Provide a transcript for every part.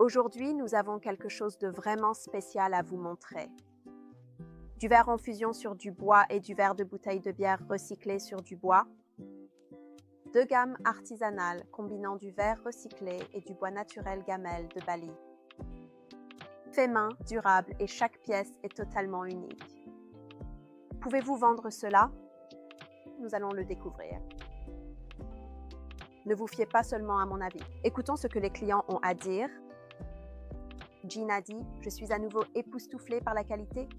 Aujourd'hui, nous avons quelque chose de vraiment spécial à vous montrer. Du verre en fusion sur du bois et du verre de bouteille de bière recyclé sur du bois. Deux gammes artisanales combinant du verre recyclé et du bois naturel gamelle de Bali. Fait main, durable et chaque pièce est totalement unique. Pouvez-vous vendre cela? Nous allons le découvrir. Ne vous fiez pas seulement à mon avis. Écoutons ce que les clients ont à dire. Gina dit « Je suis à nouveau époustouflée par la qualité.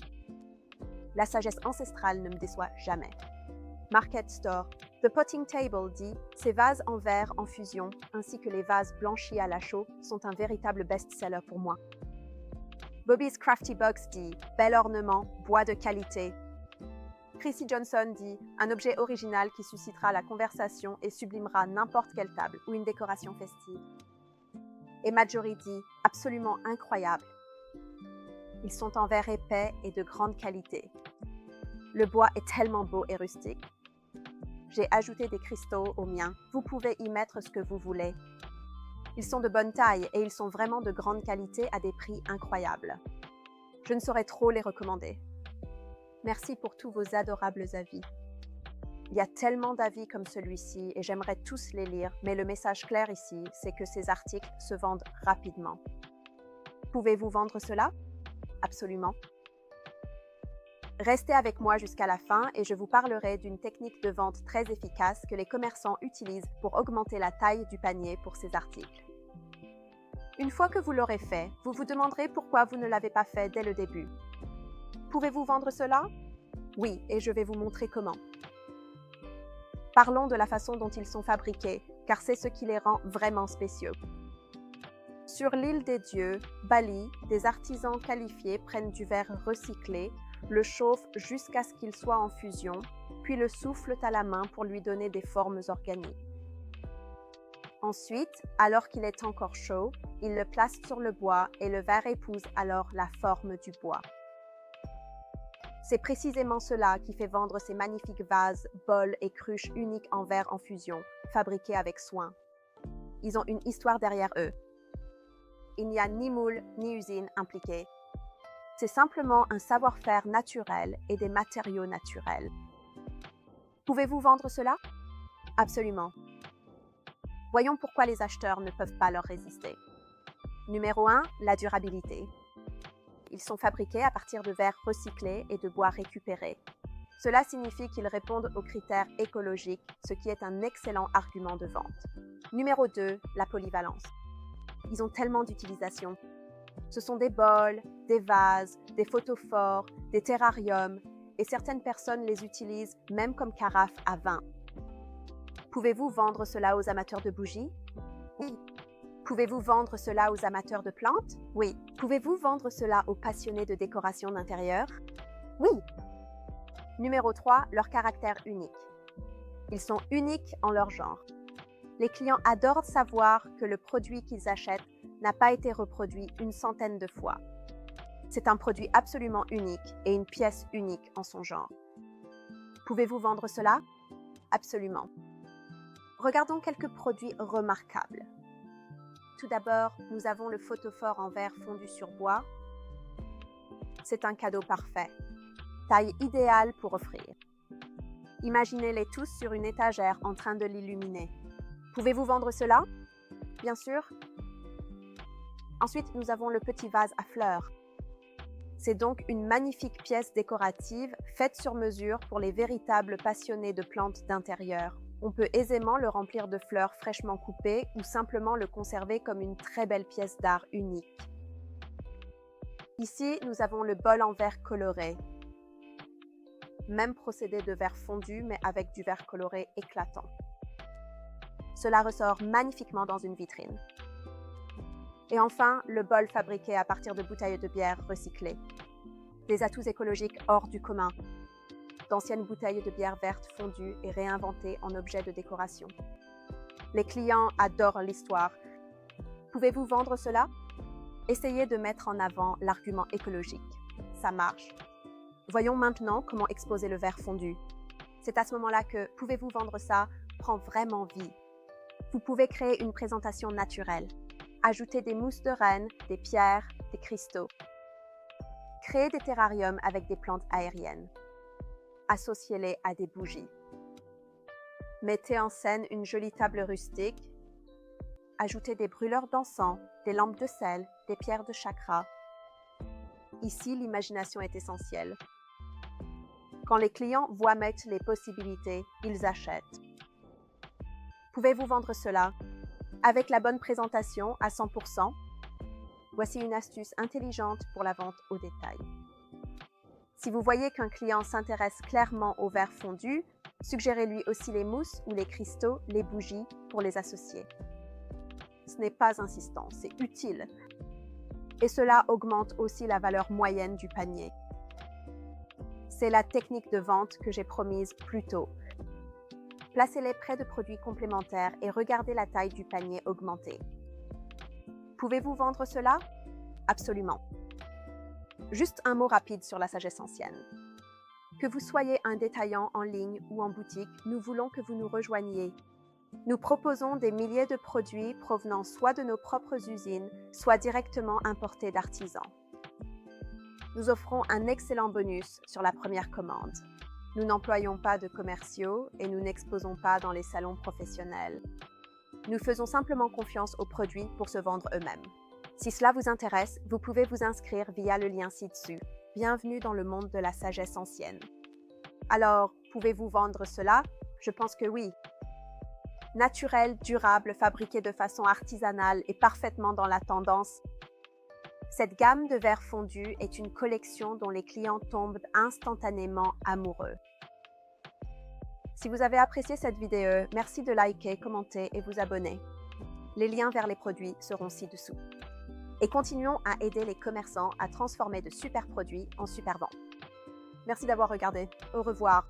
La sagesse ancestrale ne me déçoit jamais. » Market Store. The Potting Table dit « Ces vases en verre en fusion, ainsi que les vases blanchis à la chaux, sont un véritable best-seller pour moi. » Bobby's Crafty Box dit « Bel ornement, bois de qualité. » Chrissy Johnson dit « Un objet original qui suscitera la conversation et sublimera n'importe quelle table ou une décoration festive. » Et Marjorie dit « Absolument incroyable. Ils sont en verre épais et de grande qualité. Le bois est tellement beau et rustique. J'ai ajouté des cristaux au mien. Vous pouvez y mettre ce que vous voulez. Ils sont de bonne taille et ils sont vraiment de grande qualité à des prix incroyables. Je ne saurais trop les recommander. Merci pour tous vos adorables avis. Il y a tellement d'avis comme celui-ci et j'aimerais tous les lire, mais le message clair ici, c'est que ces articles se vendent rapidement. Pouvez-vous vendre cela? Absolument. Restez avec moi jusqu'à la fin et je vous parlerai d'une technique de vente très efficace que les commerçants utilisent pour augmenter la taille du panier pour ces articles. Une fois que vous l'aurez fait, vous vous demanderez pourquoi vous ne l'avez pas fait dès le début. Pouvez-vous vendre cela? Oui, et je vais vous montrer comment. Parlons de la façon dont ils sont fabriqués, car c'est ce qui les rend vraiment spéciaux. Sur l'île des dieux, Bali, des artisans qualifiés prennent du verre recyclé, le chauffent jusqu'à ce qu'il soit en fusion, puis le soufflent à la main pour lui donner des formes organiques. Ensuite, alors qu'il est encore chaud, ils le placent sur le bois et le verre épouse alors la forme du bois. C'est précisément cela qui fait vendre ces magnifiques vases, bols et cruches uniques en verre en fusion, fabriqués avec soin. Ils ont une histoire derrière eux. Il n'y a ni moule ni usine impliquée. C'est simplement un savoir-faire naturel et des matériaux naturels. Pouvez-vous vendre cela? Absolument. Voyons pourquoi les acheteurs ne peuvent pas leur résister. Numéro 1, la durabilité. Ils sont fabriqués à partir de verre recyclé et de bois récupéré. Cela signifie qu'ils répondent aux critères écologiques, ce qui est un excellent argument de vente. Numéro 2, la polyvalence. Ils ont tellement d'utilisations. Ce sont des bols, des vases, des photophores, des terrariums, et certaines personnes les utilisent même comme carafes à vin. Pouvez-vous vendre cela aux amateurs de bougies? Oui. Pouvez-vous vendre cela aux amateurs de plantes? Oui. Pouvez-vous vendre cela aux passionnés de décoration d'intérieur? Oui. Numéro 3, leur caractère unique. Ils sont uniques en leur genre. Les clients adorent savoir que le produit qu'ils achètent n'a pas été reproduit une centaine de fois. C'est un produit absolument unique et une pièce unique en son genre. Pouvez-vous vendre cela? Absolument. Regardons quelques produits remarquables. Tout d'abord, nous avons le photophore en verre fondu sur bois. C'est un cadeau parfait. Taille idéale pour offrir. Imaginez-les tous sur une étagère en train de l'illuminer. Pouvez-vous vendre cela? Bien sûr. Ensuite, nous avons le petit vase à fleurs. C'est donc une magnifique pièce décorative faite sur mesure pour les véritables passionnés de plantes d'intérieur. On peut aisément le remplir de fleurs fraîchement coupées ou simplement le conserver comme une très belle pièce d'art unique. Ici, nous avons le bol en verre coloré. Même procédé de verre fondu, mais avec du verre coloré éclatant. Cela ressort magnifiquement dans une vitrine. Et enfin, le bol fabriqué à partir de bouteilles de bière recyclées. Des atouts écologiques hors du commun. D'anciennes bouteilles de bière verte fondues et réinventées en objets de décoration. Les clients adorent l'histoire. Pouvez-vous vendre cela? Essayez de mettre en avant l'argument écologique. Ça marche. Voyons maintenant comment exposer le verre fondu. C'est à ce moment-là que « Pouvez-vous vendre ça ?» prend vraiment vie. Vous pouvez créer une présentation naturelle. Ajoutez des mousses de rennes, des pierres, des cristaux. Créez des terrariums avec des plantes aériennes. Associez-les à des bougies. Mettez en scène une jolie table rustique. Ajoutez des brûleurs d'encens, des lampes de sel, des pierres de chakra. Ici, l'imagination est essentielle. Quand les clients voient mettre les possibilités, ils achètent. Pouvez-vous vendre cela avec la bonne présentation à 100%? Voici une astuce intelligente pour la vente au détail. Si vous voyez qu'un client s'intéresse clairement au verre fondu, suggérez-lui aussi les mousses ou les cristaux, les bougies pour les associer. Ce n'est pas insistant, c'est utile. Et cela augmente aussi la valeur moyenne du panier. C'est la technique de vente que j'ai promise plus tôt. Placez-les près de produits complémentaires et regardez la taille du panier augmenter. Pouvez-vous vendre cela? Absolument. Juste un mot rapide sur la sagesse ancienne. Que vous soyez un détaillant en ligne ou en boutique, nous voulons que vous nous rejoigniez. Nous proposons des milliers de produits provenant soit de nos propres usines, soit directement importés d'artisans. Nous offrons un excellent bonus sur la première commande. Nous n'employons pas de commerciaux et nous n'exposons pas dans les salons professionnels. Nous faisons simplement confiance aux produits pour se vendre eux-mêmes. Si cela vous intéresse, vous pouvez vous inscrire via le lien ci-dessus. Bienvenue dans le monde de la sagesse ancienne. Alors, pouvez-vous vendre cela? Je pense que oui. Naturel, durable, fabriqué de façon artisanale et parfaitement dans la tendance. Cette gamme de verres fondus est une collection dont les clients tombent instantanément amoureux. Si vous avez apprécié cette vidéo, merci de liker, commenter et vous abonner. Les liens vers les produits seront ci-dessous. Et continuons à aider les commerçants à transformer de super produits en super ventes. Merci d'avoir regardé. Au revoir.